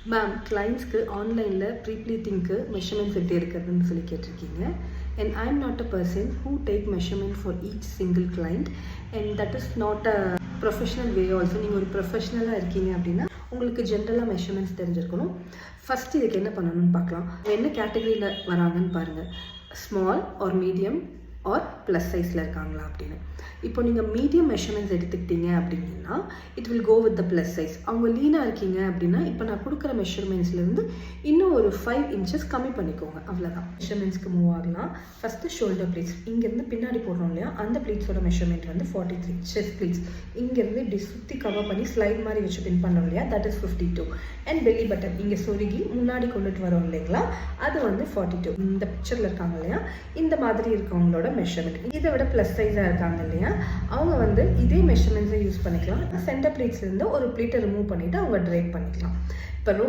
Ma'am, கிளைண்ட்ஸ்க்கு ஆன்லைனில் ப்ரீப்ளீட்டிங்க்கு measurements எப்படி எடுக்கிறதுன்னு சொல்லி கேட்டிருக்கீங்க. And I am not a person who take measurement for each single client and that is not a professional way also. நீங்கள் ஒரு ப்ரொஃபஷனலாக இருக்கீங்க அப்படின்னா உங்களுக்கு ஜென்ரலாக மெஷர்மெண்ட்ஸ் தெரிஞ்சிருக்கணும். ஃபஸ்ட்டு இதுக்கு என்ன பண்ணணும்னு பார்க்கலாம். என்ன கேட்டகரியில் வராங்கன்னு பாருங்கள். Small or medium or plus சைஸில் இருக்காங்களா அப்படின்னு. இப்போ நீங்கள் மீடியம் மெஷர்மெண்ட்ஸ் எடுத்துக்கிட்டீங்க அப்படின்னா it will go with the plus size. அவங்க லீனாக இருக்கீங்க அப்படின்னா இப்போ நான் கொடுக்குற மெஷர்மெண்ட்ஸ்லேருந்து இன்னும் ஒரு 5 inches கம்மி பண்ணிக்கோங்க, அவ்வளோதான். மெஷர்மெண்ட்ஸ்க்கு மூவ் ஆகலாம். ஃபஸ்ட்டு ஷோல்டர் ப்ளீட்ஸ், இங்கேருந்து பின்னாடி போடுறோம் இல்லையா, அந்த ப்ளீட்ஸோட மெஷர்மெண்ட் வந்து 43. செஸ்ட் ப்ளீட்ஸ் இங்கேருந்து இப்படி சுற்றி கவர் பண்ணி ஸ்லைட் மாதிரி வச்சு பின் பண்ணோம் இல்லையா, that is 52. And belly button இங்கே சொருகி முன்னாடி கொண்டுட்டு வரோம் இல்லைங்களா, அது வந்து 42. இந்த பிக்சரில் இருக்காங்க இல்லையா, இந்த மாதிரி இருக்கவங்களோட மெஷர்மெண்ட். இதை விட ப்ளஸ் சைஸாக இருக்காங்க இல்லையா, அவங்க வந்து இதே மெஷர்மெண்ட்ஸை யூஸ் பண்ணிக்கலாம். சென்டர் ப்ளீட்ஸ்லேருந்து ஒரு ப்ளீட்டை ரிமூவ் பண்ணிவிட்டு அவங்க ட்ரேப் பண்ணிக்கலாம். இப்போ